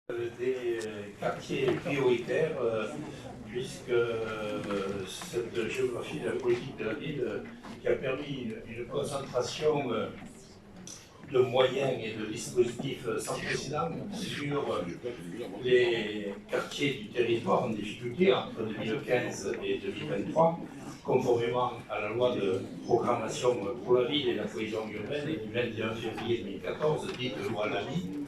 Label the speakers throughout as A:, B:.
A: Des quartiers prioritaires, puisque cette géographie de la politique de la ville qui a permis une concentration de moyens et de dispositifs sans précédent sur les quartiers du territoire en difficulté entre 2015 et 2023, conformément à la loi de programmation pour la ville et la cohésion urbaine du 21 février 2014, dite loi Lamy.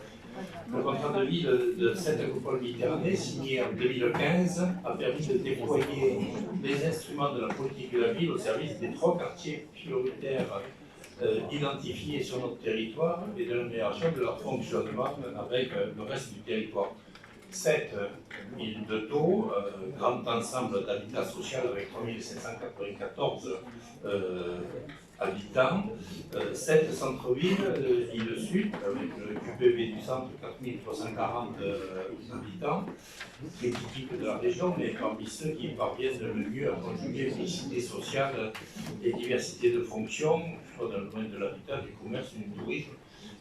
A: Le contrat de ville de cette métropole Méditerranée, signé en 2015, a permis de déployer les instruments de la politique de la ville au service des 3 quartiers prioritaires identifiés sur notre territoire et de l'amélioration de leur fonctionnement avec le reste du territoire. 7 îles de Thau, grand ensemble d'habitat social avec 3794 habitants, 7 centres-villes, île Sud, avec le QPV du centre 4340 habitants, qui est typique de la région, mais parmi ceux qui parviennent le mieux à conjuguer mixité sociale et diversité de fonctions, soit dans le domaine de l'habitat, du commerce, du tourisme,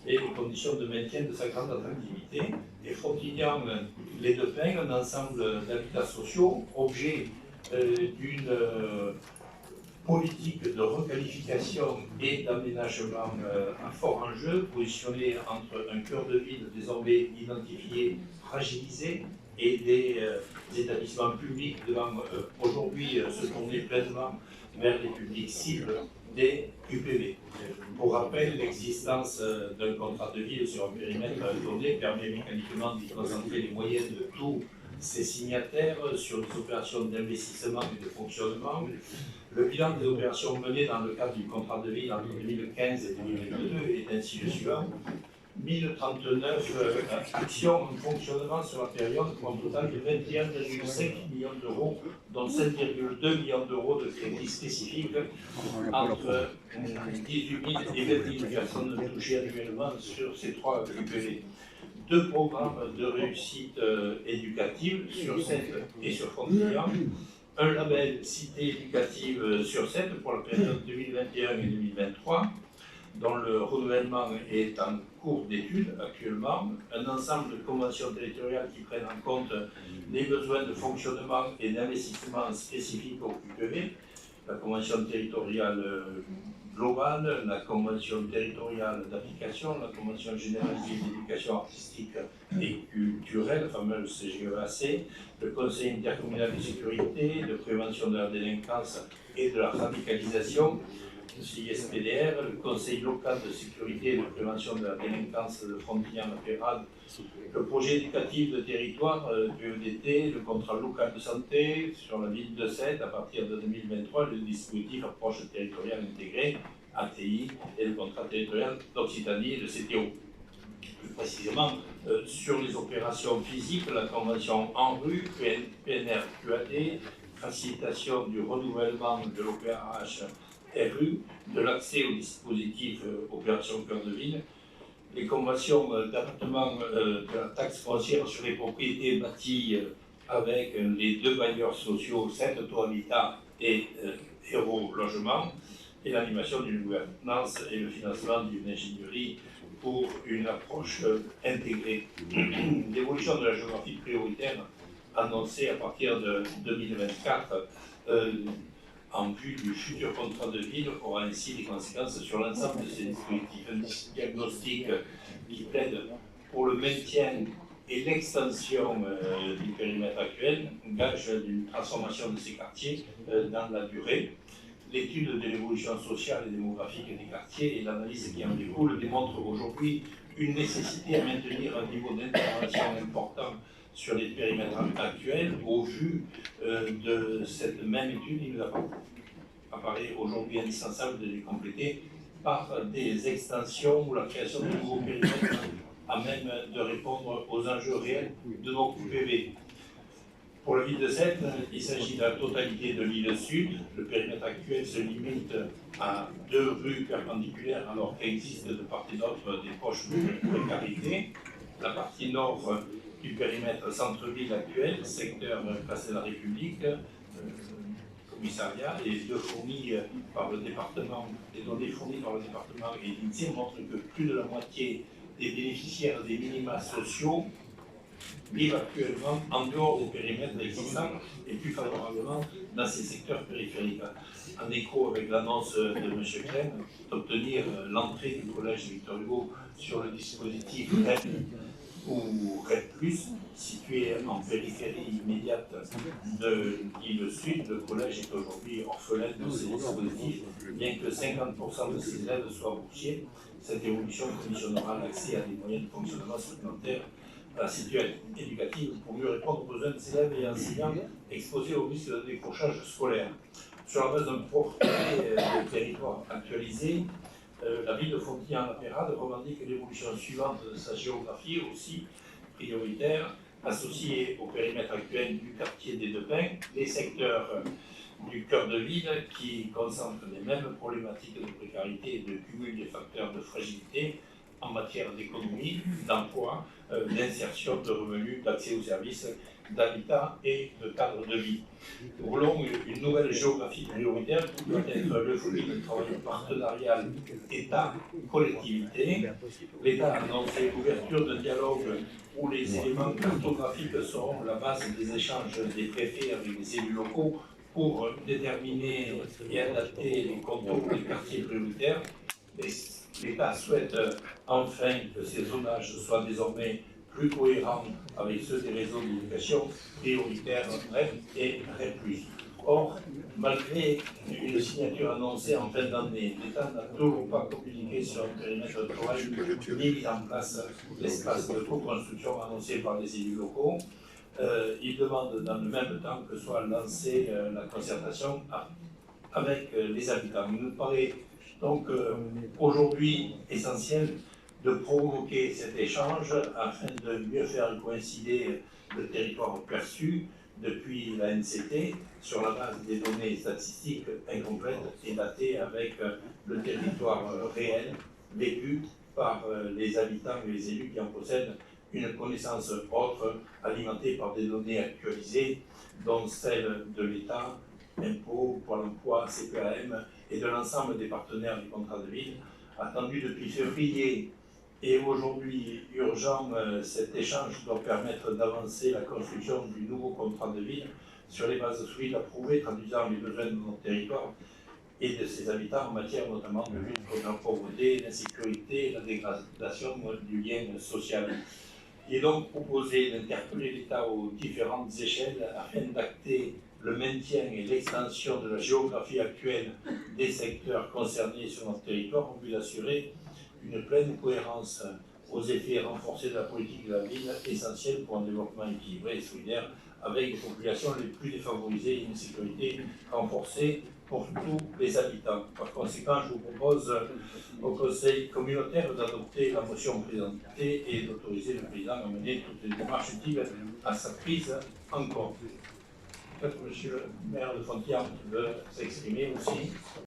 A: et les conditions de maintien de sa grande attractivité, et Frontignan, les Deux Pins, un ensemble d'habitats sociaux, objet d'une politique de requalification et d'aménagement à fort enjeu, positionné entre un cœur de ville désormais identifié, fragilisé, et des établissements publics devant aujourd'hui se tourner pleinement vers les publics cibles des QPV. Pour rappel, l'existence d'un contrat de ville sur un périmètre donné permet mécaniquement d'y concentrer les moyens de tous ces signataires sur des opérations d'investissement et de fonctionnement. Le bilan des opérations menées dans le cadre du contrat de ville entre 2015 et 2022 est ainsi le suivant. 1039 actions en fonctionnement sur la période pour un total de 21,5 millions d'euros, dont 7,2 millions d'euros de crédits spécifiques entre 18 000 et 20 000 personnes touchées annuellement sur ces 3 QPV. 2 programmes de réussite éducative sur 7 et sur Frontignan, un label cité éducative sur 7 pour la période 2021 et 2023, dont le renouvellement est en cours d'étude actuellement, un ensemble de conventions territoriales qui prennent en compte les besoins de fonctionnement et d'investissement spécifiques au QPV, la convention territoriale globale, la convention territoriale d'application, la convention généralisée d'éducation artistique et culturelle, la fameuse CGEAC, le conseil intercommunal de sécurité, de prévention de la délinquance et de la radicalisation, le CISPDR, le conseil local de sécurité et de prévention de la délinquance de Frontignan-la-Pérade, le projet éducatif de territoire du EDT, le contrat local de santé sur la ville de Sète à partir de 2023, le dispositif approche territoriale intégrée, ATI, et le contrat territorial d'Occitanie et le CTO. Plus précisément, sur les opérations physiques, la convention en rue, PNR-QAD, facilitation du renouvellement de l'OPRH RU, de l'accès au dispositif Opération Cœur de Ville, les conventions d'abattement de la taxe foncière sur les propriétés bâties avec les 2 bailleurs sociaux, 7 Habitat et Héros Logement, et l'animation d'une gouvernance et le financement d'une ingénierie pour une approche intégrée. L'évolution de la géographie prioritaire annoncée à partir de 2024 en vue du futur contrat de ville aura ainsi des conséquences sur l'ensemble de ces dispositifs. Un diagnostic qui plaide pour le maintien et l'extension du périmètre actuel, gage d'une transformation de ces quartiers dans la durée. L'étude de l'évolution sociale et démographique des quartiers et l'analyse qui en découle démontrent aujourd'hui une nécessité à maintenir un niveau d'intervention important sur les périmètres actuels. Au vu de cette même étude, il nous apparaît aujourd'hui indispensable de les compléter par des extensions ou la création de nouveaux périmètres à même de répondre aux enjeux réels de nos QPV. Pour la ville de Sète, il s'agit de la totalité de l'île Sud. Le périmètre actuel se limite à 2 rues perpendiculaires alors qu'existent de part et d'autre des poches de précarité. La partie nord du périmètre centre-ville actuel, secteur Place de la République, commissariat, et les 2 fournis par le département, les données fournies par le département et l'INSEE montrent que plus de la moitié des bénéficiaires des minima sociaux vivent actuellement en dehors des périmètres existants et plus favorablement dans ces secteurs périphériques. En écho avec l'annonce de M. Klein d'obtenir l'entrée du collège Victor Hugo sur le dispositif REP ou REP+, situé en périphérie immédiate de l'île Sud, le collège est aujourd'hui orphelin de ces dispositifs, bien que 50% de ses élèves soient boursiers. Cette évolution conditionnera l'accès à des moyens de fonctionnement supplémentaires à la situation éducative pour mieux répondre aux besoins des élèves et enseignants exposés au risque de décrochage scolaire. Sur la base d'un portrait de territoire actualisé, la ville de Fontilly-en-la-Pérade revendique l'évolution suivante de sa géographie, aussi prioritaire, associée au périmètre actuel du quartier des Deux Pins, les secteurs du cœur de ville qui concentrent les mêmes problématiques de précarité et de cumul des facteurs de fragilité en matière d'économie, d'emploi, d'insertion, de revenus, d'accès aux services, d'habitat et de cadre de vie. Nous voulons une nouvelle géographie prioritaire qui doit être le fruit d'un travail partenarial État-collectivité. L'État a annoncé l'ouverture d'un dialogue où les éléments cartographiques seront la base des échanges des préfets avec les élus locaux pour déterminer et adapter les contours des quartiers prioritaires. L'État souhaite enfin que ces zonages soient désormais plus cohérents avec ceux des réseaux d'éducation prioritaires REP et REP+. Or, malgré une signature annoncée en fin d'année, l'État n'a toujours pas communiqué sur un périmètre de travail ni mis en place l'espace de co-construction annoncé par les élus locaux. Il demande dans le même temps que soit lancée la concertation avec les habitants. Il nous paraît donc aujourd'hui essentiel de provoquer cet échange afin de mieux faire coïncider le territoire perçu depuis la NCT sur la base des données statistiques incomplètes et datées avec le territoire réel vécu par les habitants et les élus qui en possèdent une connaissance autre, alimentée par des données actualisées, dont celles de l'État, impôts, Pôle emploi, CPAM et de l'ensemble des partenaires du contrat de ville, attendu depuis février et aujourd'hui urgent. Cet échange doit permettre d'avancer la construction du nouveau contrat de ville sur les bases solides approuvées, traduisant les besoins de notre territoire et de ses habitants en matière notamment de lutte contre la pauvreté, l'insécurité et la dégradation du lien social. Il est donc proposé d'interpeller l'État aux différentes échelles afin d'acter le maintien et l'extension de la géographie actuelle des secteurs concernés sur notre territoire en vue d'assurer une pleine cohérence aux effets renforcés de la politique de la ville, essentielle pour un développement équilibré et solidaire avec les populations les plus défavorisées et une sécurité renforcée pour tous les habitants. Par conséquent, je vous propose au Conseil communautaire d'adopter la motion présentée et d'autoriser le président à mener toutes les démarches utiles à sa prise en compte. Peut-être M. le maire de Fontilly veut s'exprimer aussi.